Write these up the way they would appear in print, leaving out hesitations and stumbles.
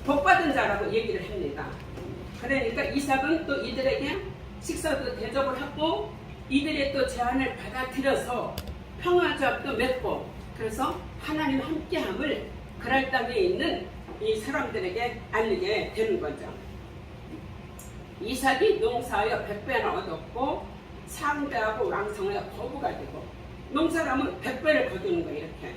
복받은 자라고 얘기를 합니다. 그러니까 이삭은 또 이들에게 식사도 대접을 하고 이들의 또 제안을 받아들여서 평화조약도 맺고 그래서 하나님 함께함을 그랄 땅에 있는 이 사람들에게 알리게 되는 거죠. 이삭이 농사하여 100배나 얻었고 상대하고 왕성하여 거부가 되고 농사라면 100배를 거두는 거예요. 이렇게.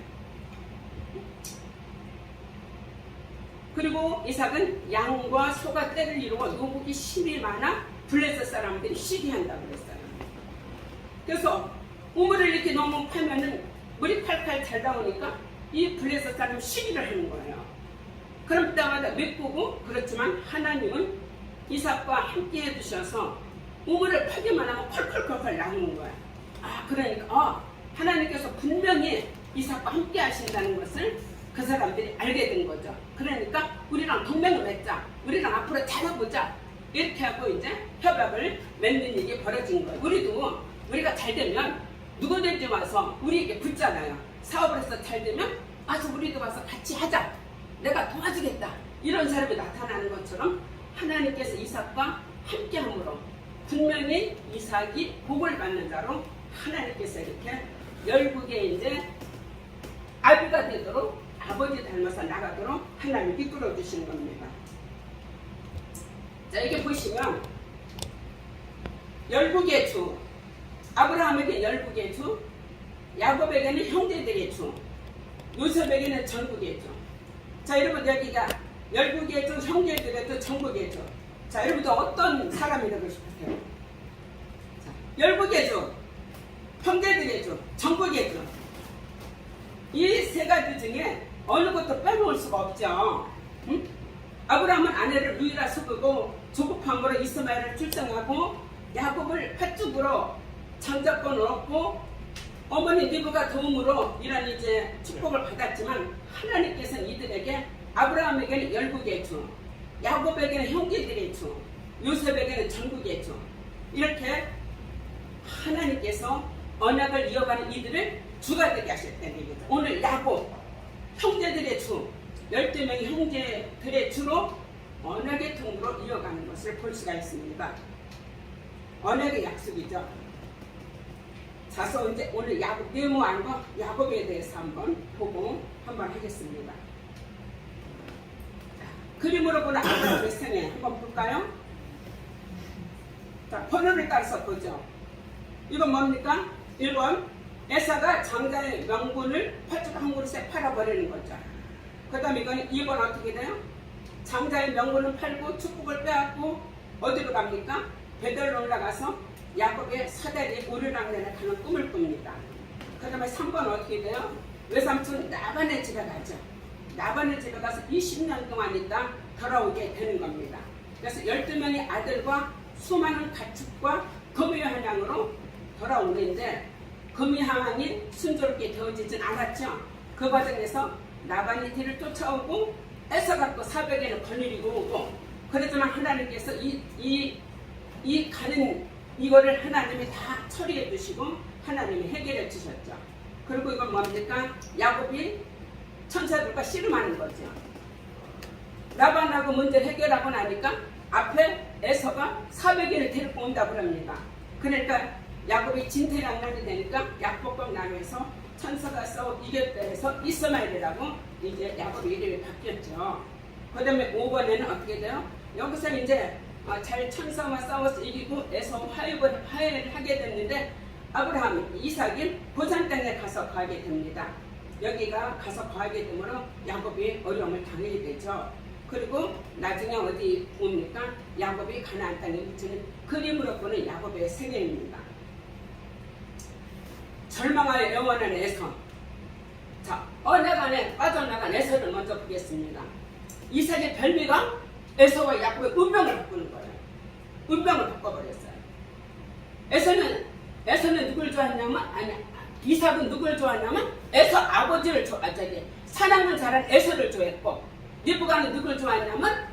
그리고 이삭은 양과 소가 떼를 이루고 노복이 심이 많아 블레셋 사람들이 시기한다고 그랬어요. 그래서 우물을 이렇게 너무 파면은 물이 팔팔 잘 나오니까 이 블레셋 사람이 시기를 하는 거예요. 그럼 때마다 메꾸고 그렇지만 하나님은 이삭과 함께 해주셔서 우물을 파기만 하면 펄펄펄펄 나오는 거예요. 그러니까 하나님께서 분명히 이삭과 함께 하신다는 것을 그 사람들이 알게 된 거죠. 그러니까 우리랑 동맹을 맺자. 우리랑 앞으로 잘해보자. 이렇게 하고 이제 협약을 맺는 일이 벌어진 거예요. 우리가 잘 되면 누구든지 와서 우리에게 붙잖아요. 사업을 해서 잘 되면 와서 우리도 와서 같이 하자. 내가 도와주겠다. 이런 사람이 나타나는 것처럼 하나님께서 이삭과 함께함으로 분명히 이삭이 복을 받는 자로 하나님께서 이렇게 열국에 이제 아비가 되도록 아버지 닮아서 나가도록 하나님이 이끌어 주시는 겁니다. 자, 이게 보시면 열국의 주, 아브라함에게 열국의 주, 야곱에게는 형제들의 주, 요셉에게는 전국의 주. 자, 여러분 여기가 열국의 주, 형제들의 주, 전국의 주. 자, 여러분도 어떤 사람이 되고 싶으세요? 자, 열국의 주, 형제들의 주, 전국의 주. 이 세 가지 중에 어느 것도 빼놓을 수가 없죠. 응? 아브라함은 아내를 루이라 속이고 조급함으로 이스마엘을 출생하고 야곱을 팥죽으로 장자권을 얻고 어머니 리브가 도움으로 이런 이제 축복을 받았지만 하나님께서는 이들에게 아브라함에게는 열국의 주, 야곱에게는 형제들의 주, 요셉에게는 전국의 주 이렇게 하나님께서 언약을 이어가는 이들을 주가 되게 하셨다는 얘기죠. 오늘 야곱 형제들의 주 12명의 형제들의 주로 언약의 통으로 이어가는 것을 볼 수가 있습니다. 언약의 약속이죠. 자서 이제 오늘 야곱 네모안과 야곱에 대해서 한번 보고 한번 하겠습니다. 그림으로 보는 아브라함의 생애 한번 볼까요? 자, 번호를 따라서 보죠. 이건 뭡니까? 1번 에사가 장자의 명분을 팥죽 한 그릇에 팔아버리는 거죠. 그 다음에 이건 2번 어떻게 돼요? 장자의 명분을 팔고 축복을 빼앗고 어디로 갑니까? 베델로 올라가서 야곱의 사대리 우르랑내를 가는 꿈을 꿉니다. 그 다음에 3번 어떻게 돼요? 외삼촌 나반의 집에 가죠. 나반의 집에 가서 20년 동안 있다 돌아오게 되는 겁니다. 그래서 12명의 아들과 수많은 가축과 금의 한양으로 돌아오는데 금의 한양이 순조롭게 되어지진 않았죠. 그 과정에서 나반이 뒤를 쫓아오고 에서가 또 400에는 거느리고 오고 그렇지만 하나님께서 이 가는 이거를 하나님이 다 처리해 주시고 하나님이 해결해 주셨죠. 그리고 이건 뭡니까? 야곱이 천사들과 씨름하는 거죠. 라반하고 문제를 해결하고 나니까 앞에 에서가 400인을 데리고 온다고 합니다. 그러니까 야곱이 진퇴양난이 되니까 약복과 나누어서 천사가 싸워 이겼다 해서 이스마엘이라고 이제 야곱의 이름이 바뀌었죠. 그 다음에 5번에는 어떻게 돼요? 여기서 이제 잘 천사와 싸워서 이기고 에서 화해를 하게 됐는데 아브라함, 이삭이 고산 땅에 가서 거하게 됩니다. 여기가 가서 거하게 되므로 야곱이 어려움을 당하게 되죠. 그리고 나중에 어디 옵니까? 야곱이 가나안 땅에 묻히는 그림으로 보는 야곱의 생애입니다. 절망하여 영원한 에서. 자, 언약 안에 빠져나간 에서를 먼저 보겠습니다. 이삭의 별미가 에서와 야곱의 운명을 바꾸는 거예요. 운명을 바꿔버렸어요. 에서는 누굴 좋아했냐면 이삭은 누굴 좋아했냐면 에서 아버지를 사랑을 잘한 에서를 좋아했고 리브가는 누굴 좋아했냐면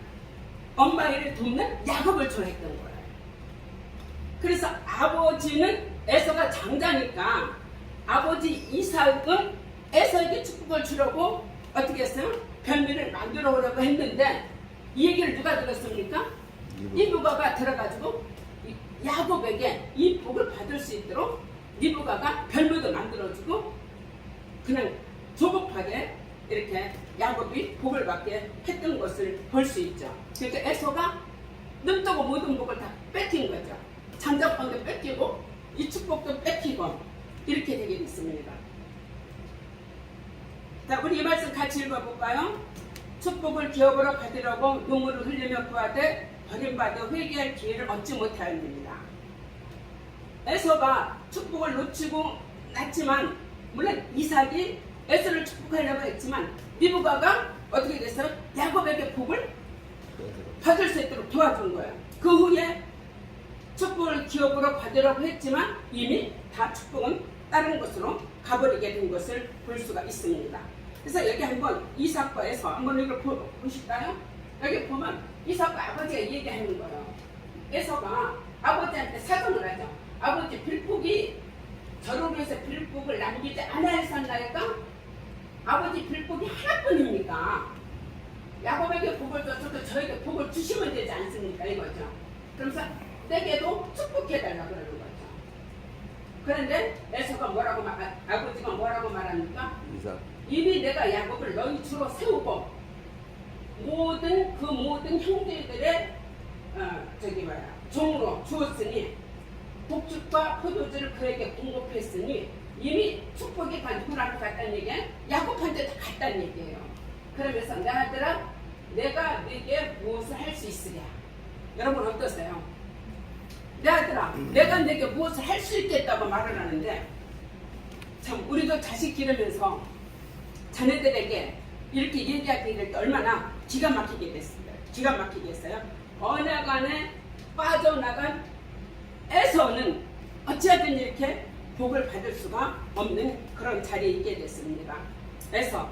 엄마 일을 돕는 야곱을 좋아했던 거예요. 그래서 아버지는 에서가 장자니까 아버지 이삭은 에서에게 축복을 주려고 어떻게 했어요? 별미를 만들어 오려고 했는데 이 얘기를 누가 들었습니까? 리브가가 들어가지고 야곱에게 이 복을 받을 수 있도록 리브가가 별모도 만들어주고 그냥 조급하게 이렇게 야곱이 복을 받게 했던 것을 볼 수 있죠. 그러니까 에서가 눈뜨고 모든 복을 다 뺏긴 거죠. 장자권도 뺏기고 이 축복도 뺏기고 이렇게 되게 됐습니다. 자, 우리 이 말씀 같이 읽어볼까요? 축복을 기업으로 받으려고 눈물을 흘리며 구하되 버림받아 회개할 기회를 얻지 못하였느니라. 에서가 축복을 놓치고 났지만 물론 이삭이 에서를 축복하려고 했지만 리브가가 어떻게 됐어요? 야곱에게 복을 받을 수 있도록 도와준 거예요. 그 후에 축복을 기업으로 받으려고 했지만 이미 다 축복은 다른 곳으로 가버리게 된 것을 볼 수가 있습니다. 그래서 여기 한번 이삭과 에서 한번 이걸 보실까요? 여기 보면 이삭과 아버지가 얘기하는 거예요. 에서가 아버지한테 사정을 하죠. 아버지 빌복이 저를 위해서 빌복을 남기지 않아야 했었나니까 아버지 빌복이 하나뿐입니까? 야곱에게 복을 줬어도 저에게 복을 주시면 되지 않습니까? 이거죠. 그러면서 내게도 축복해달라고 그러는 거죠. 그런데 에서가 뭐라고 아버지가 뭐라고 말합니까? 이미 내가 야곱을 너희 주로 세우고 모든 형제들의 종으로 주었으니 복죽과 포도주를 그에게 공급했으니 이미 축복이 다 누구한테 갔다는 얘기야? 야곱한테 다 갔다는 얘기예요. 그러면서 내 아들아 내가 네게 무엇을 할 수 있으랴. 여러분 어떠세요? 내 아들아 내가 네게 무엇을 할 수 있겠다고 말을 하는데 참 우리도 자식 기르면서 자녀들에게 이렇게 얘기하기 얼마나 기가 막히게 됐습니다. 기가 막히겠어요? 언약 안에 빠져나간 에서는 어찌하든 이렇게 복을 받을 수가 없는 그런 자리에 있게 됐습니다. 에서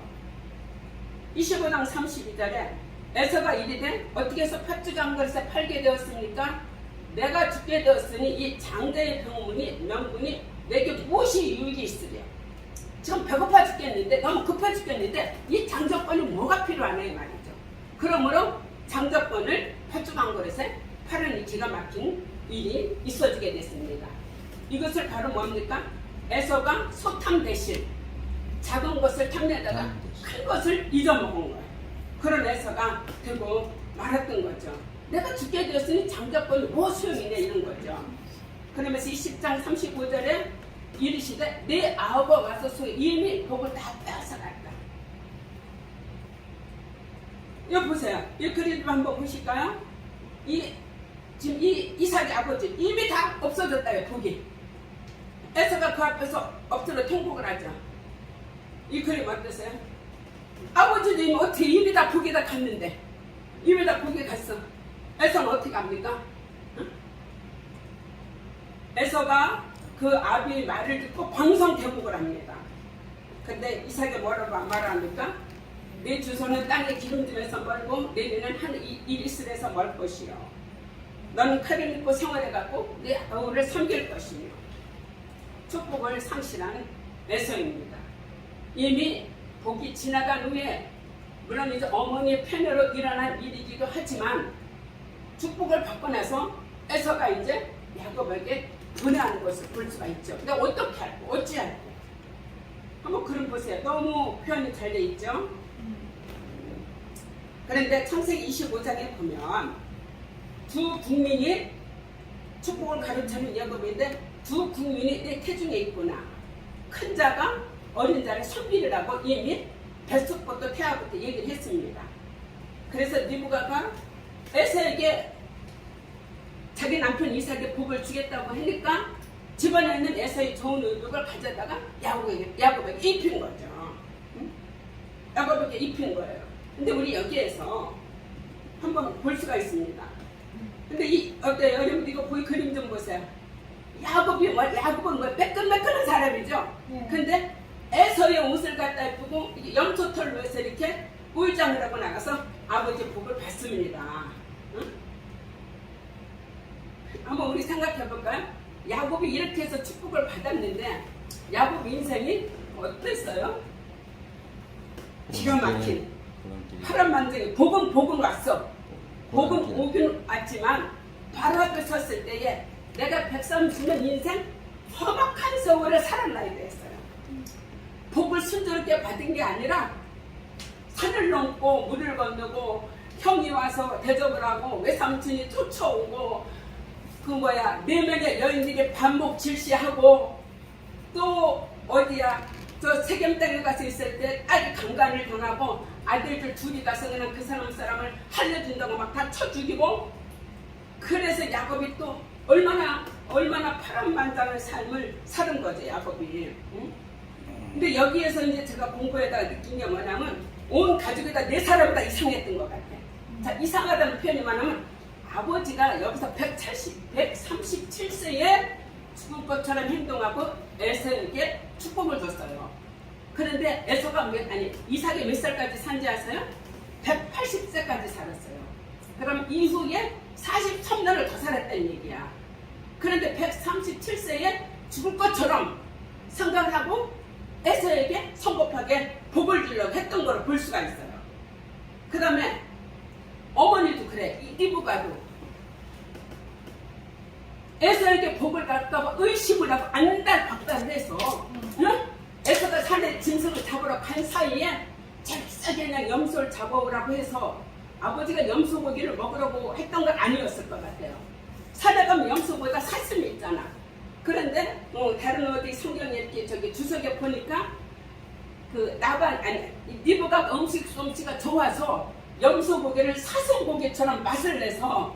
25장 32절에 에서가 이르되 어떻게 해서 팥죽 한 그릇에 팔게 되었습니까? 내가 죽게 되었으니 이 장자의 명분이 내게 무엇이 유익이 있으랴. 지금 배고파 죽겠는데 너무 급해 죽겠는데 이 장자권이 뭐가 필요하네 말이죠. 그러므로 장자권을 팥죽 한 그릇에 파는 이 기가 막힌 일이 있어지게 됐습니다. 이것을 바로 뭡니까? 에서가 소탐 대신 작은 것을 탐내다가 큰 것을 잊어먹은 거예요. 그런 에서가 되고 말았던 거죠. 내가 죽게 되었으니 장자권이 뭐 소용이냐 이런 거죠. 그러면서 이 10장 35절에 이르시되 내 아우가 와서 소위 이미 복을 다 빼앗아갔다. 여기 보세요. 이 그림 한번 보실까요? 지금 이 이삭의 아버지 이미 다 없어졌다요. 복이. 에서가 그 앞에서 엎드려 통곡을 하죠. 이 그림 어떠세요? 아버지도 이미 어떻게 이미 다 복이 다 갔는데 이미 다 복이 갔어. 에서는 어떻게 합니까? 응? 에서가 그 아비의 말을 듣고 방성대복을 합니다. 근데 이삭이 뭐라고 말합니까? 내 주소는 땅에 기름지면서 멀고 내 눈은 한 이리스에서 멀 것이요. 너는 칼을 입고 생활해갖고 내 아우를 섬길 것이며 축복을 상실한 에서입니다. 이미 복이 지나간 후에 물론 이제 어머니의 편애로 일어난 일이기도 하지만 축복을 받고 나서 에서가 이제 야곱에게 분해하는 것을 볼 수가 있죠. 근데 어떻게 할고 어찌 할고 한번 그림 보세요. 너무 표현이 잘 돼 있죠. 그런데 창세기 25장에 보면 두 국민이 축복을 가르치는 야곱인데 두 국민이 내 태중에 있구나. 큰 자가 어린 자를 선비라고 이미 뱃속부터 태아부터 얘기를 했습니다. 그래서 리브가가 에서에게 자기 남편 이삭에게 복을 주겠다고 하니까 집안에 있는 에서의 좋은 의복을 가져다가 야곱에게 입힌 거죠. 응? 야곱에게 입힌 거예요. 근데 우리 여기에서 한번 볼 수가 있습니다. 근데 어때요? 여러분 이거 보이 그림 좀 보세요. 야곱은 뭐 매끈매끈한 사람이죠. 네. 근데 에서의 옷을 갖다 입고 염소털로 해서 이렇게 꿀장을 하고 나가서 아버지 복을 받습니다. 응? 한번 우리 생각해 볼까요? 야곱이 이렇게 해서 축복을 받았는데 야곱 인생이 어땠어요? 기가 막힌 파란만장에 복은 왔어. 복은 오긴 왔지만 바로 앞에 섰을 때에 내가 130년 인생 험악한 세월을 살아나야 됐어요. 복을 순조롭게 받은 게 아니라 산을 넘고 물을 건너고 형이 와서 대접을 하고 외삼촌이 쫓아오고 그 네 명의 여인들이 반복 질시하고 또 어디야 저 세겜 땅에 가서 있을 때 딸이 강간을 당하고 아들들 둘이 가서 그냥 그 사람을 살려준다고 막 다 쳐 죽이고 그래서 야곱이 또 얼마나 파란만장한 삶을 사는 거죠 야곱이. 응? 근데 여기에서 이제 제가 공부에다가 느낀 게 뭐냐면 온 가족이 다 네 사람이 다 이상했던 것 같아. 자, 이상하다는 표현이 말하면 아버지가 여기서 137세에 죽을 것처럼 행동하고 에서에게 축복을 줬어요. 그런데 이삭이 몇 살까지 산지 아세요? 180세까지 살았어요. 그럼 이후에 43년을 더 살았다는 얘기야. 그런데 137세에 죽을 것처럼 생각을 하고 에서에게 성급하게 복을 주려고 했던 걸 볼 수가 있어요. 그 다음에 어머니도 그래. 리브가도 에서에게 복을 갈까봐 의심을 하고 안달박달을 해서 에서가 산에 짐승을 잡으러 간 사이에 잽싸게 그냥 염소를 잡아오라고 해서 아버지가 염소 고기를 먹으라고 했던 건 아니었을 것 같아요. 산에 가면 염소 고기가 사슴이 있잖아. 그런데 다른 어디 성경에 이렇게 주석에 보니까 리브가 솜씨가 좋아서 염소 고기를 사슴 고기처럼 맛을 내서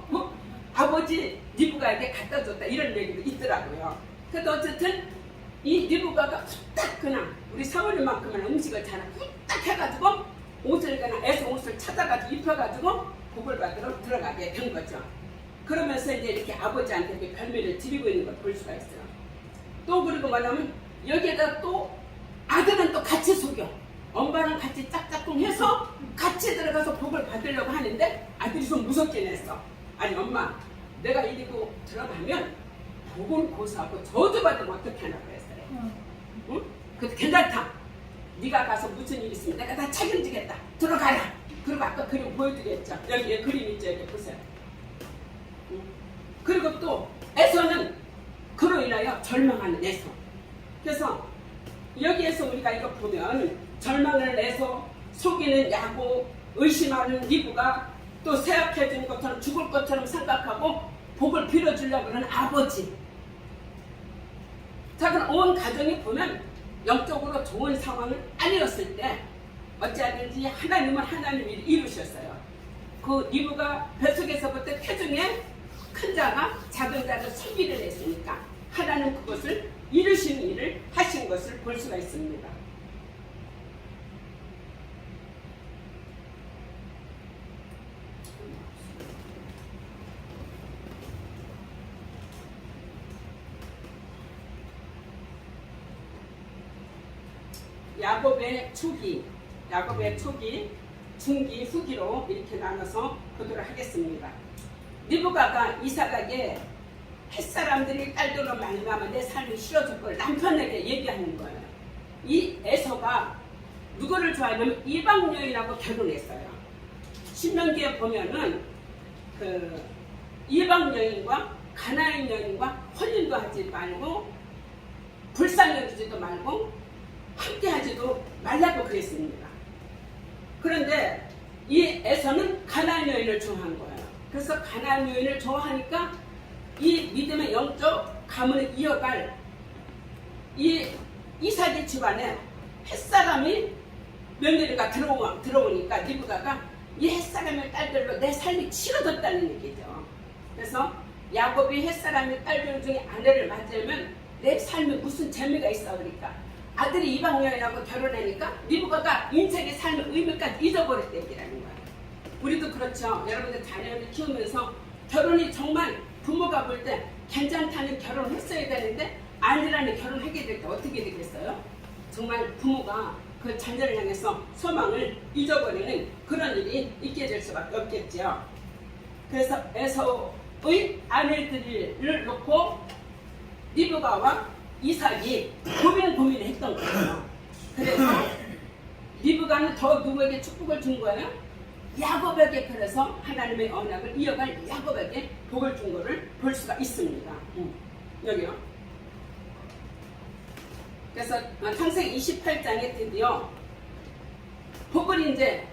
아버지 리브가에게 갖다 줬다 이런 얘기도 있더라고요. 그래도 어쨌든 이 리브가가 후딱 그냥 우리 사모님만큼은 음식을 잘하고 후딱 해가지고 옷을 그냥 애서 옷을 찾아가지고 입혀가지고 복을 받으러 들어가게 된 거죠. 그러면서 이제 이렇게 아버지한테 이렇게 별명을 드리고 있는 걸 볼 수가 있어요. 또 그리고 뭐냐면 여기에다 또 아들은 또 같이 속여. 엄마랑 같이 짝짝꿍 해서 같이 들어가서 복을 받으려고 하는데 아들이 좀 무섭긴 했어. 아니 엄마 내가 이리고 들어가면 복은 고수하고 저주받으면 어떻게 하냐고 했어요. 응? 그래도 괜찮다. 네가 가서 무슨 일 있으면 내가 다 책임지겠다. 들어가라. 그리고 아까 그림 보여드렸죠. 여기에 그림 있죠. 여기 보세요. 응? 그리고 또 에서는 그로 인하여 절망하는 에서. 그래서 여기에서 우리가 이거 보면 절망을 내서 속이는 야곱, 의심하는 리브가 또 세약해진 것처럼 죽을 것처럼 생각하고 복을 빌어주려고 하는 아버지. 자, 그럼 온 가정이 보면 영적으로 좋은 상황은 아니었을 때 어찌하든지 하나님은 하나님이 이루셨어요. 그 리브가 뱃속에서부터 태중에 큰 자가 작은 자를 섬기를 했으니까 하나님 그것을 이루시는 일을 하신 것을 볼 수가 있습니다. 야곱의 초기, 중기, 후기로 이렇게 나눠서 보도록 하겠습니다. 리브가가 이삭에게 햇사람들이 딸들로 말미암아 내 삶이 싫어질 걸 남편에게 얘기하는 거예요. 이 에서가 누구를 좋아하냐면 이방 여인하고 결혼했어요. 신명기에 보면은 그 이방 여인과 가나안 여인과 혼인도 하지 말고 불쌍여주지도 말고 함께 하지도 말라고 그랬습니다. 그런데 이 에서는 가나안 여인을 좋아한 거예요. 그래서 가나안 여인을 좋아하니까 이 믿음의 영적 가문을 이어갈 이 이삭의 집안에 햇사람이 며느리가 들어오니까 리브가가 이 햇사람의 딸들로 내 삶이 치러졌다는 얘기죠. 그래서 야곱이 햇사람의 딸들 중에 아내를 맞으면 내 삶에 무슨 재미가 있어. 그러니까 아들이 이방 여인하고 결혼하니까 리브가가 인생의 삶의 의미까지 잊어버렸다 얘기라는 거예요. 우리도 그렇죠. 여러분들 자녀를 키우면서 결혼이 정말 부모가 볼 때 괜찮다는 결혼을 했어야 되는데 아니라는 결혼하게 될 때 어떻게 되겠어요? 정말 부모가 그 자녀를 향해서 소망을 잊어버리는 그런 일이 있게 될 수밖에 없겠죠. 그래서 에서의 아내들을 놓고 리브가와 이삭이 고민을 했던 거예요. 그래서 리브가는 더 누구에게 축복을 준 거예요? 야곱에게 그래서 하나님의 언약을 이어갈 야곱에게 복을 준 것을 볼 수가 있습니다. 여기요. 그래서 창세기 28장에 드디어 복을 이제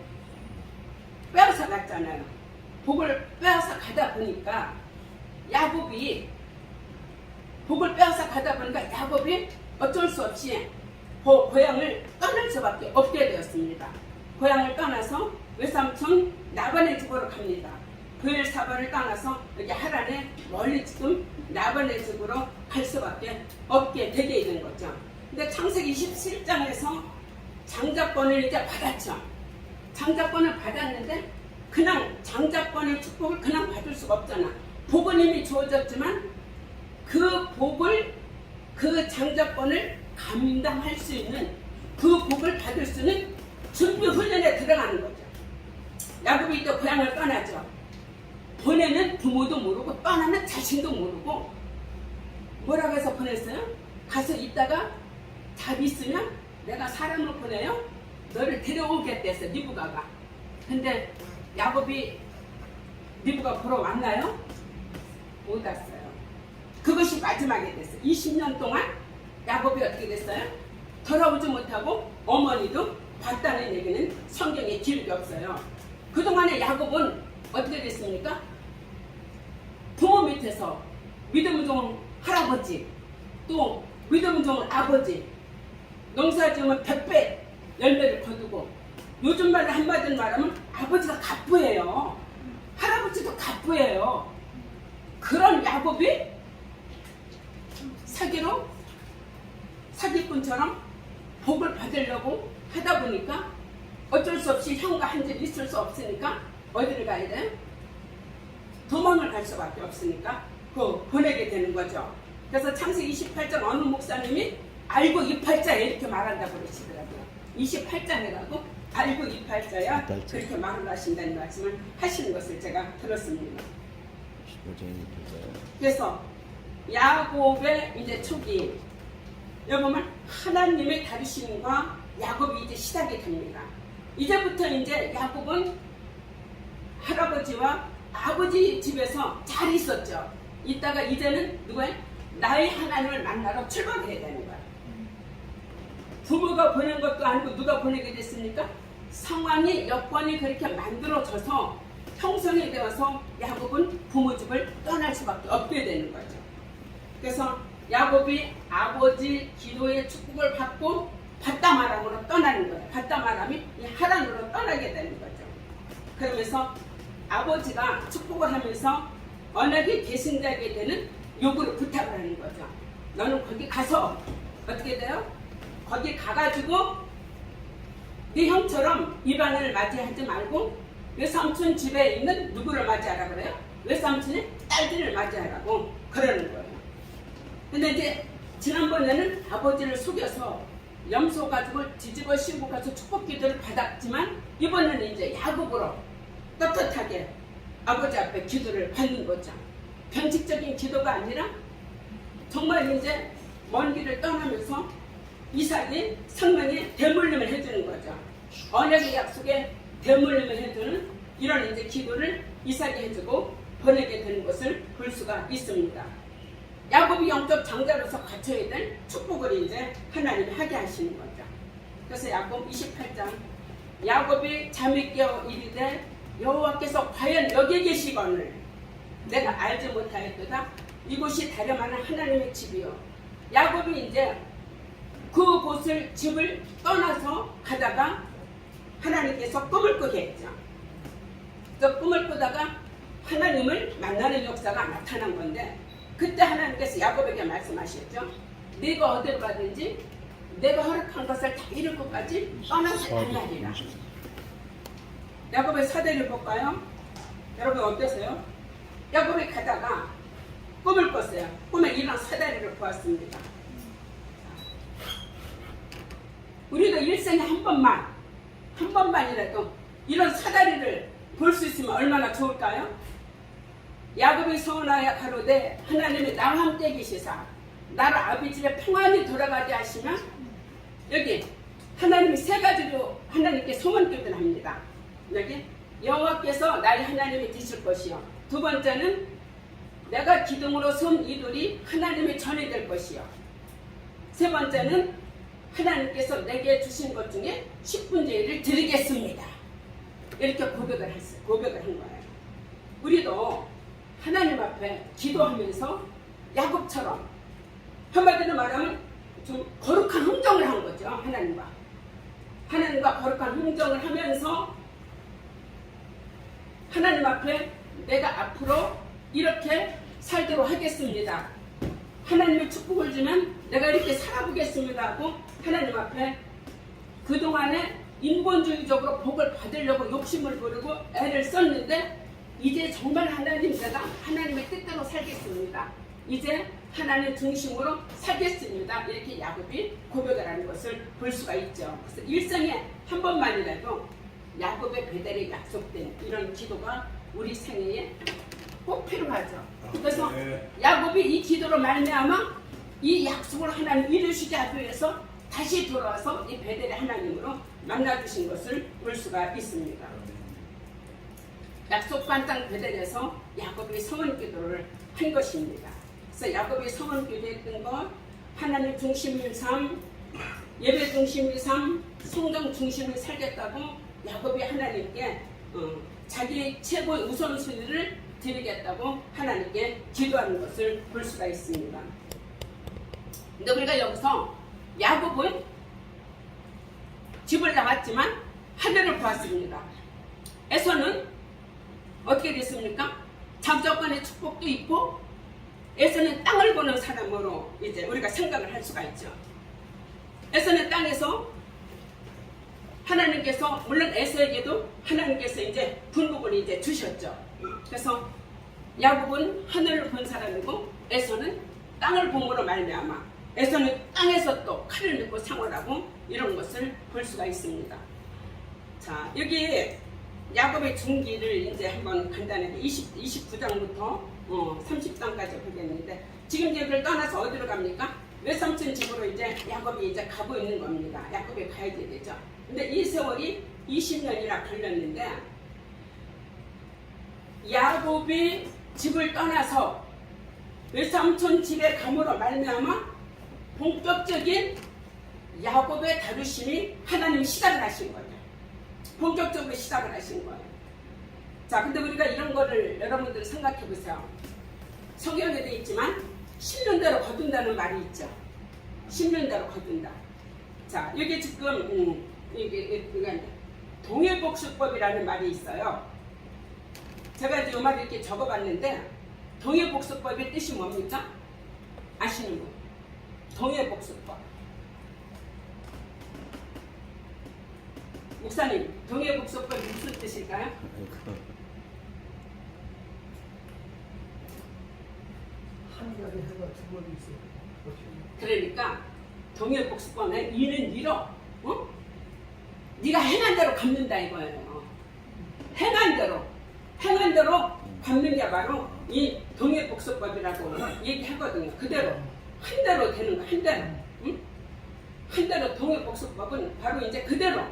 빼앗아 갔잖아요. 복을 빼앗아 가다 보니까 야곱이 어쩔 수 없이 고향을 떠날 수밖에 없게 되었습니다. 고향을 떠나서 외삼촌 라반의 집으로 갑니다. 브엘사바를 떠나서 여기 하란에 멀리 지금 라반의 집으로 갈 수밖에 없게 되게 된 거죠. 근데 창세기 27장에서 장자권을 이제 받았죠. 장자권을 받았는데 그냥 장자권의 축복을 그냥 받을 수가 없잖아. 복은 이미 주어졌지만 그 복을, 그 장자권을 감당할 수 있는, 그 복을 받을 수 있는 준비 훈련에 들어가는 거죠. 야곱이 또 고향을 떠나죠. 보내는 부모도 모르고 떠나는 자신도 모르고 뭐라고 해서 보냈어요? 가서 있다가 답이 있으면 내가 사람을 보내요. 너를 데려오겠댔어, 리브가가. 근데 야곱이 리브가 보러 왔나요? 못 왔어요. 그것이 마지막에 됐어요. 20년 동안 야곱이 어떻게 됐어요? 돌아오지 못하고 어머니도 봤다는 얘기는 성경에 기록이 없어요. 그동안에 야곱은 어떻게 됐습니까? 부모 밑에서 믿음 좋은 할아버지, 또 믿음 좋은 아버지, 농사 지으면 100배 열매를 거두고, 요즘 말로 한마디로 말하면 아버지가 갑부예요. 할아버지도 갑부예요. 그런 야곱이 사기꾼처럼 복을 받으려고 하다 보니까 어쩔 수 없이 형과 한 집 있을 수 없으니까 어디를 가야 돼요? 도망을 갈 수밖에 없으니까 보내게 되는 거죠. 그래서 창세기 28장 어느 목사님이 알고 이팔자야 이렇게 말한다고 그러시더라고요. 28장이라고 알고 이팔자야 그렇게 말을 하신다는 말씀을 하시는 것을 제가 들었습니다. 그래서 야곱의 이제 초기, 여기 보면 하나님의 다루심과 야곱이 이제 시작이 됩니다. 이제부터 이제 야곱은 할아버지와 아버지 집에서 잘 있었죠. 이따가 이제는 누구예요? 나의 하나님을 만나러 출발해야 되는 거야. 부모가 보낸 것도 아니고 누가 보내게 됐습니까? 상황이, 여건이 그렇게 만들어져서 형성이 되어서 야곱은 부모 집을 떠날 수밖에 없게 되는 거죠. 그래서 야곱이 아버지 기도의 축복을 받고 바다마람으로 떠나는 거예요. 바다마람이 이 하란으로 떠나게 되는 거죠. 그러면서 아버지가 축복을 하면서 언약이 계승되게 되는 요구를 부탁을 하는 거죠. 너는 거기 가서 어떻게 돼요? 거기 가가지고 네 형처럼 이방인을 맞이하지 말고 외삼촌 집에 있는 누구를 맞이하라 그래요? 외삼촌의 딸들을 맞이하라고 그러는 거예요. 근데 이제 지난번에는 아버지를 속여서 염소 가지고 뒤집어 씌우고 가서 축복 기도를 받았지만 이번에는 이제 야곱으로 떳떳하게 아버지 앞에 기도를 받는 거죠. 변칙적인 기도가 아니라 정말 이제 먼 길을 떠나면서 이삭이 성령에 대물림을 해주는 거죠. 언약의 약속에 대물림을 해주는 이런 이제 기도를 이삭이 해주고 보내게 되는 것을 볼 수가 있습니다. 야곱이 영적 장자로서 갖춰야 될 축복을 이제 하나님이 하게 하시는 거죠. 그래서 야곱 28장 야곱이 잠이 깨어 이르되 여호와께서 과연 여기 계시거늘 내가 알지 못하였도다. 이곳이 다름아는 하나님의 집이요. 야곱이 이제 그곳을 집을 떠나서 가다가 하나님께서 꿈을 꾸게 했죠. 그 꿈을 꾸다가 하나님을 만나는 역사가 나타난 건데 그때 하나님께서 야곱에게 말씀하셨죠. 네가 어디로 가든지 내가 허락한 것을 다 이룰 것까지 떠나지 말라니라. 야곱의 사대를 볼까요? 여러분 어떠세요? 야곱이 가다가 꿈을 꿨어요. 꿈에 이런 사다리를 보았습니다. 우리도 일생에 한 번만이라도 이런 사다리를 볼 수 있으면 얼마나 좋을까요? 야곱이 서원하여 가로되 하나님이 나와 함께 계시사 나를 아비 집에 평안히 돌아가게 하시면 여기 하나님이 세 가지로 하나님께 소원 기도를 합니다. 여기 여호와께서 나의 하나님이 되실 것이요. 두 번째는 내가 기둥으로 섬 이들이 하나님의 전이 될 것이요. 세 번째는 하나님께서 내게 주신 것 중에 10분의 1을 드리겠습니다. 이렇게 고백을 한 거예요. 우리도 하나님 앞에 기도하면서 야곱처럼 한마디로 말하면 좀 거룩한 흥정을 한 거죠. 하나님과 거룩한 흥정을 하면서 하나님 앞에 내가 앞으로 이렇게 살도록 하겠습니다. 하나님의 축복을 주면 내가 이렇게 살아보겠습니다 하고 하나님 앞에 그동안에 인본주의적으로 복을 받으려고 욕심을 부리고 애를 썼는데 이제 정말 내가 하나님의 뜻대로 살겠습니다. 이제 하나님 중심으로 살겠습니다. 이렇게 야곱이 고백을 하는 것을 볼 수가 있죠. 그래서 일생에 한 번만이라도 야곱의 배달이 약속된 이런 기도가 우리 생애에 꼭 필요하죠. 그래서 야곱이 이 기도로 말미암아 이 약속을 하나님 이루시게 하기 위해서 다시 돌아와서 이 베델의 하나님으로 만나주신 것을 볼 수가 있습니다. 약속한 땅 베델에서 야곱이 성원 기도를 한 것입니다. 그래서 야곱이 성원 기도했던 것, 하나님 중심의 삶, 예배 중심의 삶, 성경 중심을 살겠다고 야곱이 하나님께 자기 최고의 우선순위를 드리겠다고 하나님께 기도하는 것을 볼 수가 있습니다. 근데 우리가 여기서 야곱은 집을 나갔지만 하늘을 보았습니다. 에서는 어떻게 됐습니까? 잠깐의 축복도 있고 에서는 땅을 보는 사람으로 이제 우리가 생각을 할 수가 있죠. 에서는 땅에서 하나님께서 물론 에서에게도 하나님께서 이제 분복을 이제 주셨죠. 그래서 야곱은 하늘을 본 사람이고 에서는 땅을 봄으로 말미암아 에서는 땅에서 또 칼을 메고 생활하고 이런 것을 볼 수가 있습니다. 자, 여기 야곱의 중기를 이제 한번 간단하게 29장부터 30장까지 보겠는데 지금 여기를 떠나서 어디로 갑니까? 외삼촌 집으로 이제 야곱이 이제 가고 있는 겁니다. 야곱이 가야 되죠. 근데 이 세월이 20년이나 걸렸는데 야곱이 집을 떠나서 외삼촌 집에 감으로 말미암아 본격적인 야곱의 다루심이 하나님이 시작을 하신 거예요. 본격적으로 시작을 하신 거예요. 자, 근데 우리가 이런 거를 여러분들 생각해 보세요. 성경에도 있지만 심는 대로 거둔다는 말이 있죠. 심는 대로 거둔다. 자, 여기 지금 이게 동일복수법이라는 말이 있어요. 제가 이제 이 말을 이렇게 적어봤는데 동일복수법의 뜻이 뭡니까? 아시는 분? 동일복수법. 목사님, 동일복수법이 무슨 뜻일까요? 한 가지 해가 두 번 있어. 그러니까 동일복수법은 이는 이로, 네가 행한 대로 갚는다 이거예요. 행한 대로 갚는 게 바로 이 동일복수법이라고 얘기하거든요. 그대로 한 대로 되는 거, 한 대로. 한 대로 동일복수법은 바로 이제 그대로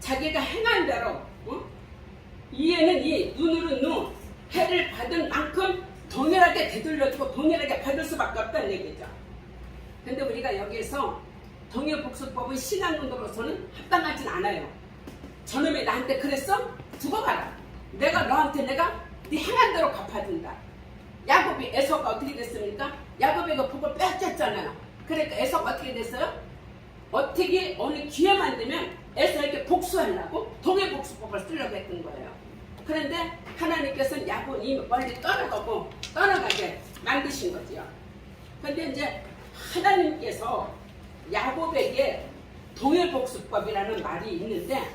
자기가 행한 대로 이에는 이, 눈으로 눈, 해를 받은 만큼 동일하게 되돌려주고 동일하게 받을 수밖에 없다는 얘기죠. 근데 우리가 여기에서 동일복수법의 신앙론으로서는 합당하진 않아요. 저놈이 나한테 그랬어? 두고 가라. 내가 네 행한 대로 갚아준다. 야곱이 에서가 어떻게 됐습니까? 야곱이 그 복을 뺏겼잖아요. 그러니까 에서가 어떻게 됐어요? 어떻게 어느 기회만 되면 에서에게 복수하려고 동일복수법을 쓰려고 했던 거예요. 그런데 하나님께서는 야곱이 멀리 떠나가게 만드신 거죠. 그런데 이제 하나님께서 야곱에게 동일복수법이라는 말이 있는데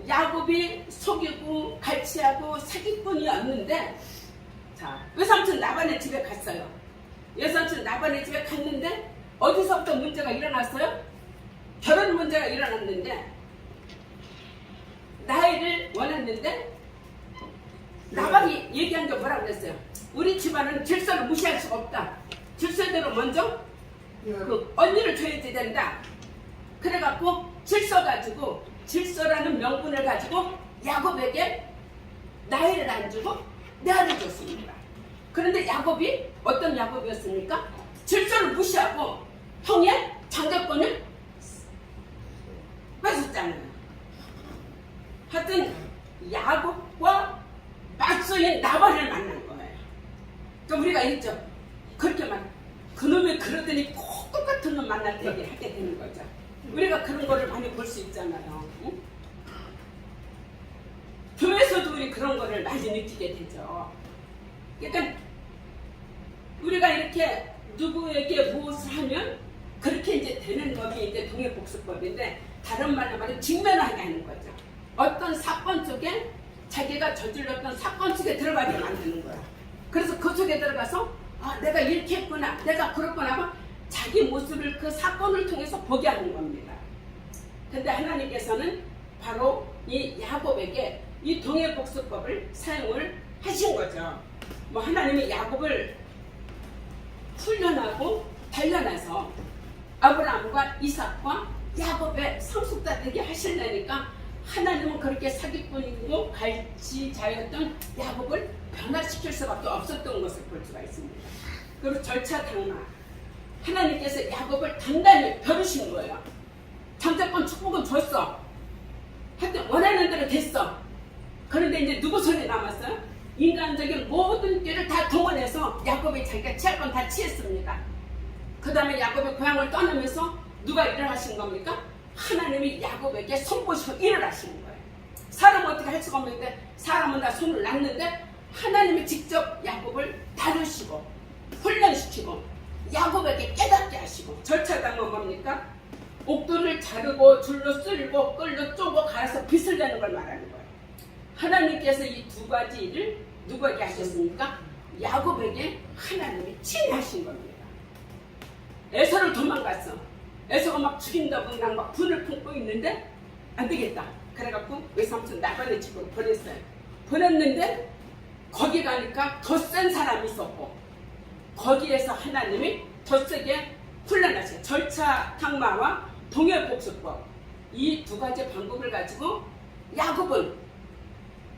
야곱이 속이고 갈취하고 사기꾼이었는데 자, 외삼촌 라반의 집에 갔어요. 외삼촌 라반의 집에 갔는데 어디서부터 문제가 일어났어요? 결혼 문제가 일어났는데 나이를 원했는데 라반이 얘기한 게 뭐라고 그랬어요? 우리 집안은 질서를 무시할 수가 없다. 질서대로 먼저 그 언니를 줘야지 된다. 그래갖고 질서라는 명분을 가지고 야곱에게 나이를 안 주고 레아를 줬습니다. 그런데 야곱이 어떤 야곱이었습니까? 질서를 무시하고 형의 장자권을 뺏었잖아요. 하여튼 야곱과 맞서인 나발을 만난 거예요. 그러니까 우리가 있죠. 그렇게 그놈이 그러더니 꼭 똑같은 놈 만날 때 하게 되는 거죠. 우리가 그런 거를 많이 볼 수 있잖아요. 응? 교회에서도 우리 그런 거를 많이 느끼게 되죠. 그러니까 우리가 이렇게 누구에게 무엇을 하면 그렇게 이제 되는 법이 이제 동해복수법인데, 다른 말로 말하면 직면하게 하는 거죠. 어떤 사건 속에 자기가 저질렀던 사건 속에 들어가게 만드는 거야. 그래서 그 속에 들어가서 내가 이렇게 했구나, 내가 그렇구나 하고 자기 모습을 그 사건을 통해서 보게 하는 겁니다. 근데 하나님께서는 바로 이 야곱에게 이 동해복수법을 사용을 하신 거죠. 뭐 하나님이 야곱을 훈련하고 단련해서 아브라함과 이삭과 야곱의 상속자 되게 하시려니까 하나님은 그렇게 사기꾼이고 갈지자였던 야곱을 변화시킬 수밖에 없었던 것을 볼 수가 있습니다. 그리고 절차당마 하나님께서 야곱을 단단히 벼르신 거예요. 장자권 축복은 줬어. 하여튼 원하는 대로 됐어. 그런데 이제 누구 손에 남았어요? 인간적인 모든 길을 다 동원해서 야곱이 자기가 취할 건 다 취했습니다. 그 다음에 야곱의 고향을 떠나면서 누가 일을 하신 겁니까? 하나님이 야곱에게 손보시고 일을 하시는 거예요. 사람은 어떻게 할 수가 없는데, 사람은 다 손을 놨는데 하나님이 직접 야곱을 다루시고 훈련시키고 야곱에게 깨닫게 하시고, 절차당은 뭡니까? 옥돌을 자르고 줄로 쓸고 끌로 쪼고 갈아서 빚을 내는 걸 말하는 거예요. 하나님께서 이 두 가지 일을 누구에게 하셨습니까? 야곱에게 하나님이 친히 하신 겁니다. 에서를 도망갔어. 에서가 막 죽인다고 그냥 막 분을 품고 있는데 안 되겠다. 그래갖고 외삼촌 나반의 집으로 보냈어요. 보냈는데 거기 가니까 더 센 사람이 있었고, 거기에서 하나님이 더 세게 훈련하셔요. 절차 탕마와 동해복수법, 이 두 가지 방법을 가지고 야곱은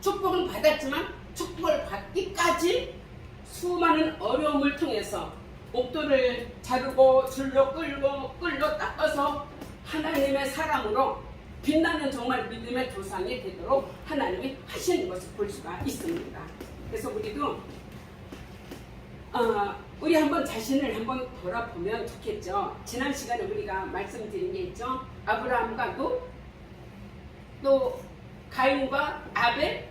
축복을 받았지만 축복을 받기까지 수많은 어려움을 통해서 옥돌을 자르고 줄로 끌고 끌로 닦아서 하나님의 사람으로 빛나는 정말 믿음의 조상이 되도록 하나님이 하시는 것을 볼 수가 있습니다. 그래서 우리도 우리 한번 자신을 한번 돌아보면 좋겠죠. 지난 시간에 우리가 말씀드린 게 있죠. 아브라함과 또 가인과 아벨,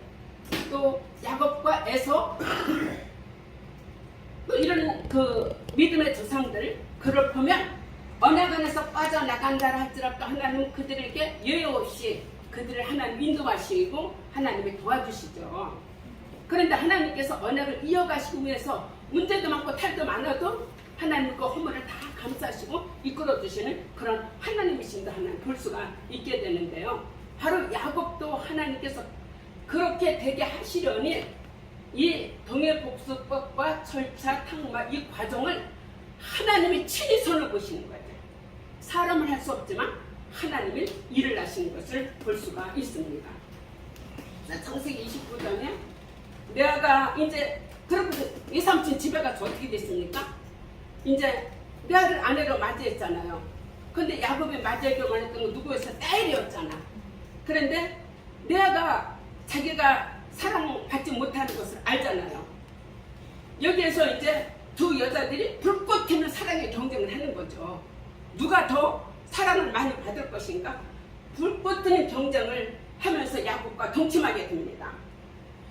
또 야곱과 에서, 또 이런 그 믿음의 조상들, 그를 보면 언약 안에서 빠져나간다 할지라도 하나님은 그들에게 예외 없이 그들을 하나님 인도하시고 하나님이 도와주시죠. 그런데 하나님께서 언약을 이어가시기 위해서 문제도 많고 탈도 많아도 하나님 그 허물을 다 감싸시고 이끌어주시는 그런 하나님이신도 하나님 볼 수가 있게 되는데요. 바로 야곱도 하나님께서 그렇게 되게 하시려니 이 동해복수법과 절차 탕마 이 과정을 하나님이 친히 손을 보시는 거예요. 사람은 할 수 없지만 하나님이 일을 하시는 것을 볼 수가 있습니다. 창세기 29장에 레아가 이제 그렇게 외삼촌 집에 가서 어떻게 됐습니까? 이제 레아를 아내로 맞이했잖아요. 근데 야곱이 맞이하기로 했던 건 누구였어? 라헬이었잖아. 그런데 레아가 자기가 사랑받지 못하는 것을 알잖아요. 여기에서 이제 두 여자들이 불꽃 튀는 사랑의 경쟁을 하는 거죠. 누가 더 사랑을 많이 받을 것인가? 불꽃 튀는 경쟁을 하면서 야곱과 동침하게 됩니다.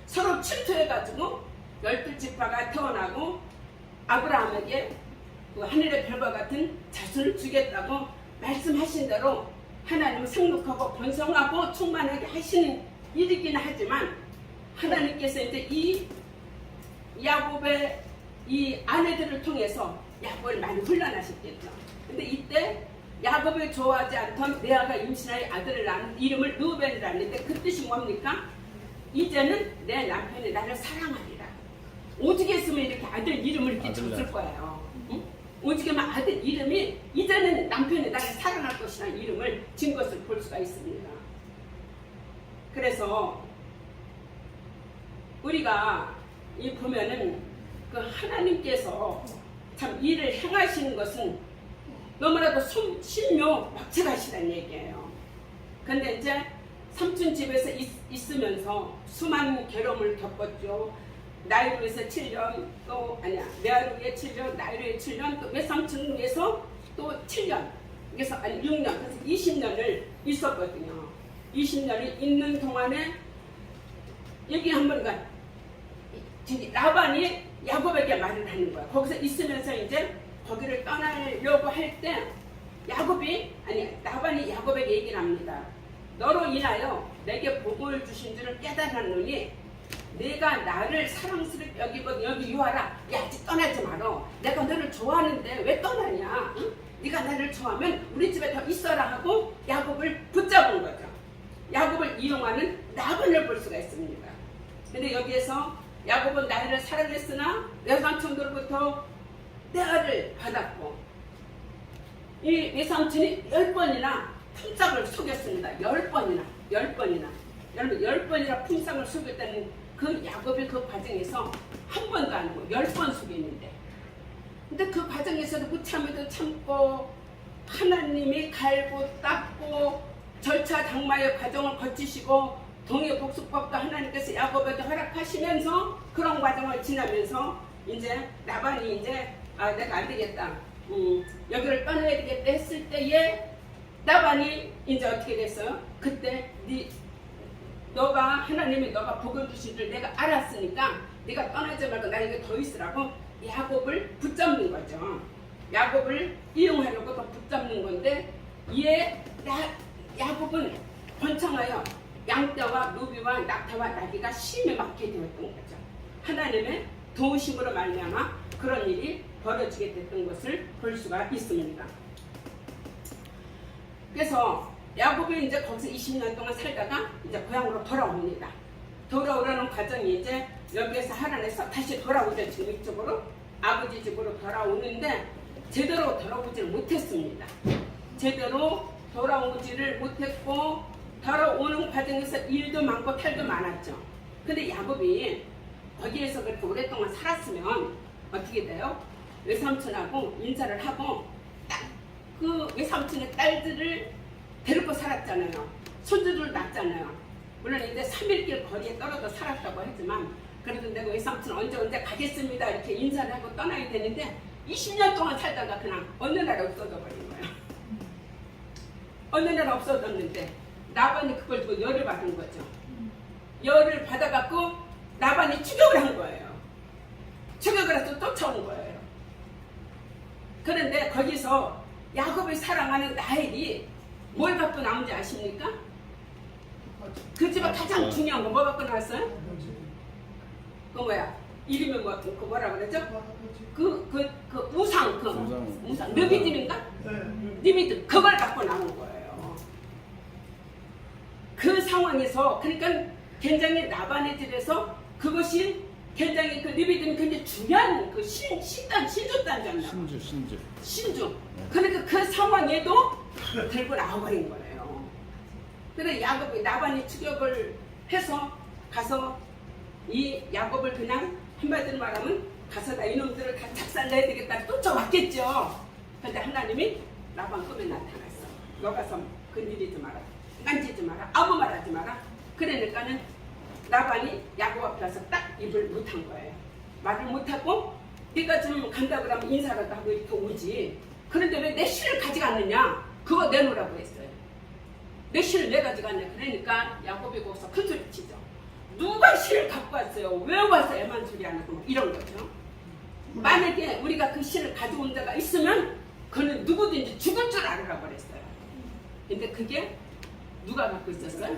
서로 침투해가지고 12지파가 태어나고 아브라함에게 그 하늘의 별과 같은 자손을 주겠다고 말씀하신 대로 하나님은 생육하고 번성하고 충만하게 하시는 일이긴 하지만, 하나님께서 이제 이 야곱의 이 아내들을 통해서 야곱을 많이 훈련하셨겠죠. 근데 이때 야곱을 좋아하지 않던 레아가 임신하여 아들을 낳은 이름을 르우벤이라 하는데 그 뜻이 뭡니까? 이제는 내 남편이 나를 사랑하리라. 오죽했으면 이렇게 아들 이름을 이렇게 줬을 거예요. 응? 오죽하면 아들 이름이 이제는 남편이 나를 사랑할 것이라는 이름을 진 것을 볼 수가 있습니다. 그래서 우리가 이 보면은 그 하나님께서 참 일을 행하시는 것은 너무나도 신묘막측하시다는 얘기예요. 근데 이제 삼촌 집에서 있으면서 수많은 괴로움을 겪었죠. 나이로 해서 7년, 또 아니야 메아로 위에 7년, 나이로 위에 7년, 또 외삼촌 위해서 또 7년, 그래서 아니 6년, 그래서 20년을 있었거든요. 20년이 있는 동안에 여기 한번 가 라반이 야곱에게 말을 하는 거야. 거기서 있으면서 이제 거기를 떠나려고 할 때 라반이 야곱에게 얘기를 합니다. 너로 인하여 내게 복을 주신 줄을 깨달았노니 내가 나를 사랑스럽게 여기고 여기 유하라. 야, 아직 떠나지 마라. 내가 너를 좋아하는데 왜 떠나냐? 응? 네가 나를 좋아하면 우리 집에 더 있어라 하고 야곱을 붙잡은 거죠. 야곱을 이용하는 라반을 볼 수가 있습니다. 근데 여기에서 야곱은 나를 사랑했으나 외삼촌으로부터 떼아를 받았고 이 외삼촌이 10번이나 품삯을 속였습니다. 10번이나 여러분 10번이나 품삯을 속였다는 그 야곱의 그 과정에서 한 번도 아니고 10번 속였는데, 근데 그 과정에서도 그 참에도 참고 하나님이 갈고 닦고 절차 장마의 과정을 거치시고 동해복수법도 하나님께서 야곱에게 허락하시면서 그런 과정을 지나면서 이제 라반이 이제 내가 안 되겠다, 여기를 떠나야 되겠다 했을 때에 라반이 이제 어떻게 됐어요? 그때 하나님이 너가 복을 주신 줄 내가 알았으니까 네가 떠나지 말고 나에게 더 있으라고 야곱을 붙잡는 거죠. 야곱을 이용하려고 더 붙잡는 건데 이에 야곱은 번창하여 양떼와 루비와 낙타와 나귀가 심에 막게 되었던 거죠. 하나님의 도우심으로 말미암아 그런 일이 벌어지게 됐던 것을 볼 수가 있습니다. 그래서 야곱이 이제 거기서 20년 동안 살다가 이제 고향으로 돌아옵니다. 돌아오려는 과정이 이제 여기에서 하란에서 다시 돌아오죠. 지금 이쪽으로 아버지 집으로 돌아오는데 제대로 돌아오지를 못했습니다. 제대로 돌아오지를 못했고 돌아오는 과정에서 일도 많고 탈도 많았죠. 근데 야곱이 거기에서 그렇게 오랫동안 살았으면 어떻게 돼요? 외삼촌하고 인사를 하고 딱 그 외삼촌의 딸들을 데리고 살았잖아요. 손주들 낳았잖아요. 물론 이제 3일길 거리에 떨어져 살았다고 했지만 그래도 내가 외삼촌 언제 가겠습니다 이렇게 인사를 하고 떠나야 되는데 20년 동안 살다가 그냥 어느 날 없어져 버린 거예요. 어느 날 없어졌는데 라반이 그걸 두고 열을 받은 거죠. 열을 받아갖고 라반이 추격을 한 거예요. 추격을 해서 쫓아온 거예요. 그런데 거기서 야곱을 사랑하는 라헬이 뭘 갖고 나온지 아십니까? 그 집에 가장 중요한 거 뭐 갖고 나왔어요? 그 뭐야? 이름이 그 뭐라 그러죠? 그 우상, 우상. 느비딤인가? 느비딤. 그걸 갖고 나온 거예요. 그 상황에서, 그러니까 굉장히 라반의 집에서 그것이 굉장히 그 느비딤이 굉장히 중요한 그 신주단자였나 봐. 신주. 그러니까 그 상황에도 들고 나와버린 거예요. 그래 야곱이 라반이 추격을 해서 가서 이 야곱을 그냥 한마디로 말하면 가서 나 이놈들을 다 작살내야 되겠다 쫓아왔겠죠. 근데 하나님이 라반 꿈에 나타났어. 너 가서 건드리지 마라, 만지지 마라, 아무 말 하지 마라. 그러니까는 라반이 야곱 앞에 와서 딱 입을 못한 거예요. 말을 못하고 네가 좀 간다 그러면 인사라도 하고 이렇게 오지. 그런데 왜 내 실을 가져갔느냐? 그거 내놓으라고 했어요. 내 실을 내 가져갔냐? 그러니까 야곱이 거기서 큰 소리 치죠. 누가 실을 갖고 왔어요? 왜 와서 애만 소리 안 하고 이런 거죠. 만약에 우리가 그 실을 가져온 자가 있으면 그는 누구든지 죽을 줄 알으라고 그랬어요. 근데 그게 누가 갖고 있었어요?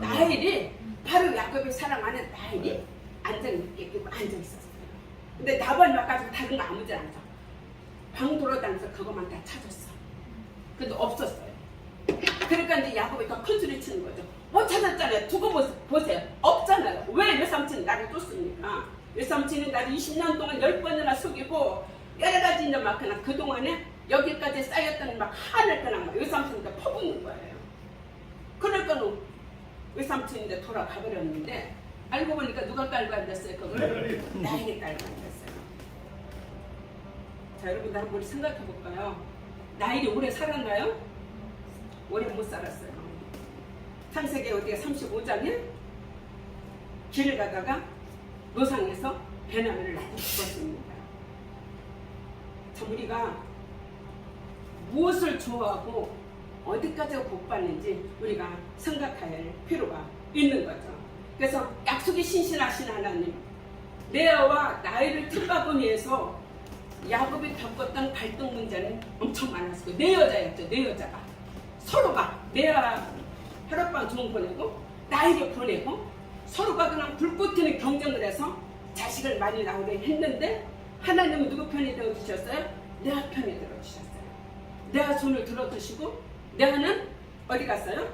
라헬이, 바로 야곱을 사랑하는 라헬이 안전있게 끼고 앉아있었어요. 근데 라반이 와가지고 다른 거 아무 줄 알죠. 방 돌아다니면서 그것만 다 찾았어. 근데 없었어요. 그러니까 이제 야곱이 더 큰 소리 치는 거죠. 찾았잖아요. 두고 보세요. 없잖아요. 왜 외삼촌이 나를 쫓습니까? 외삼촌이 나를 20년 동안 10번이나 속이고 여러 가지 이제 막 그냥 그동안에 여기까지 쌓였던 막 한을 그냥 막 외삼촌한테 퍼붓는 거예요. 그러니까 외삼촌인데 돌아가 버렸는데 알고 보니까 누가 깔고 앉았어요? 그걸 나에게 깔고 앉았어요. 자, 여러분들 한번 우리 생각해 볼까요? 나일이 오래 살았나요? 오래 못 살았어요. 창세기 어디가 35장에 길을 가다가 노상에서 베냐민을 낳고 죽었습니다. 참 우리가 무엇을 좋아하고 어디까지 복 받는지 우리가 생각할 필요가 있는 거죠. 그래서 약속이 신실하신 하나님, 레아와 라헬을 틈바구니에서 야곱이 겪었던 갈등 문제는 엄청 많았어요. 네 여자였죠. 네 여자가 서로가 레아 하룻밤 종 보내고 라헬이 보내고 서로가 그냥 불꽃 튀는 경쟁을 해서 자식을 많이 낳으려 했는데 하나님은 누구 편이 되어주셨어요? 레아 편이 들어주셨어요. 레아 손을 들어주시고 레아는 어디 갔어요?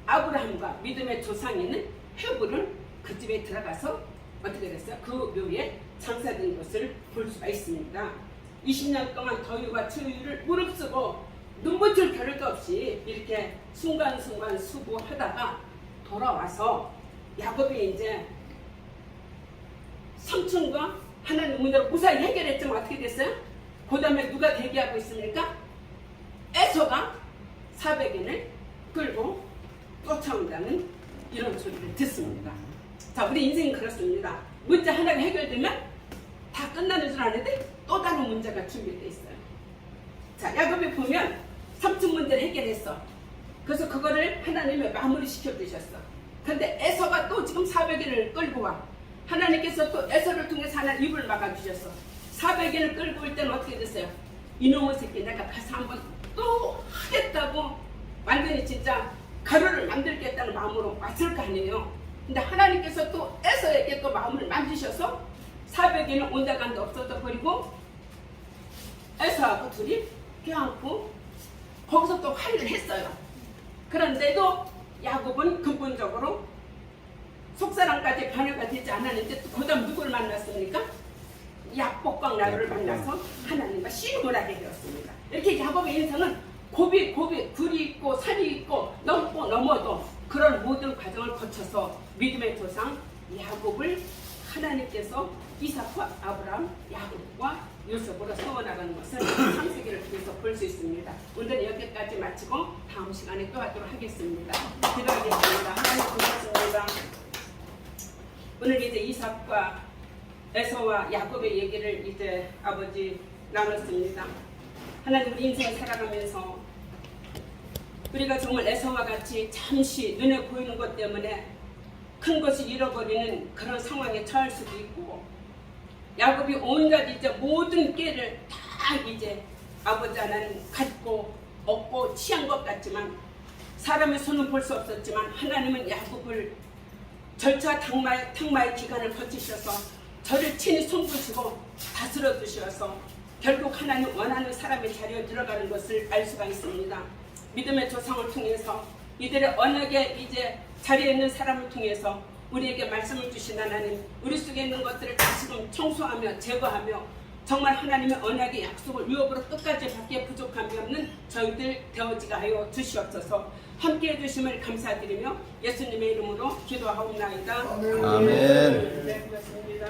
아브라함과 믿음의 조상이는 헤브를 그 집에 들어가서 어떻게 됐어요? 그 묘에 장사된 것을 볼 수가 있습니다. 20년 동안 더위와 추위를 무릅쓰고 눈물을 겨를도 없이 이렇게 순간순간 수고하다가 돌아와서 야곱이 이제 삼촌과 하나님 문제를 무사히 해결했지만 어떻게 됐어요? 그 다음에 누가 대기하고 있습니까? 에서가 400인을 끌고 쫓아온다는 이런 소리를 듣습니다. 자, 우리 인생은 그렇습니다. 문제 하나가 해결되면 다 끝나는 줄 아는데 또 다른 문제가 준비되어 있어요. 자, 야곱이 보면 삼촌 문제를 해결했어. 그래서 그거를 하나님이 마무리 시켜주셨어. 근데 에서가 또 지금 400인을 끌고 와. 하나님께서 또 에서를 통해서 하나 입을 막아주셨어. 400인을 끌고 올 때는 어떻게 됐어요? 이놈의 새끼 내가 가서 한번 또 하겠다고 완전히 진짜 가루를 만들겠다는 마음으로 왔을 거 아니에요. 근데 하나님께서 또 에서에게 또 마음을 만지셔서 400인은 온데간데 없어져 버리고 에서하고 둘이 껴안고 거기서 또 화해를 했어요. 그런데도 야곱은 근본적으로 속사람까지 변화가 되지 않았는데 또 그 다음 누구를 만났습니까? 약복강 나루를 만나서 하나님과 씨름을 하게 되었습니다. 이렇게 야곱의 인생은 고비 굴이 있고 산이 있고 넘고 넘어도 그런 모든 과정을 거쳐서 믿음의 조상 야곱을 하나님께서 이삭과 아브라함, 야곱과 요셉으로 세워나가는 것을 창세기를 통해서 볼 수 있습니다. 오늘은 여기까지 마치고 다음 시간에 또 하도록 하겠습니다. 기도하겠습니다. 하나님 고맙습니다. 오늘 이제 이삭과 에서와 야곱의 얘기를 이제 아버지 나눴습니다. 하나님 우리 인생을 살아가면서 우리가 정말 에서와 같이 잠시 눈에 보이는 것 때문에 큰 것을 잃어버리는 그런 상황에 처할 수도 있고 야곱이 온갖 이제 모든 깨를 다 이제 아버지 하나님 갖고 얻고 취한 것 같지만 사람의 손은 볼 수 없었지만 하나님은 야곱을 절차 탕마의 기간을 거치셔서 저를 친히 손보시고 다스려 주셔서 결국 하나님 원하는 사람의 자리에 들어가는 것을 알 수가 있습니다. 믿음의 조상을 통해서 이들의 언약에 이제 자리에 있는 사람을 통해서 우리에게 말씀을 주신 하나님, 우리 속에 있는 것들을 다시금 청소하며 제거하며 정말 하나님의 언약의 약속을 유업으로 끝까지 받기에 부족함이 없는 저희들 되어지게 하여 주시옵소서. 함께해 주심을 감사드리며 예수님의 이름으로 기도하옵나이다. 아멘. 네, 그렇습니다.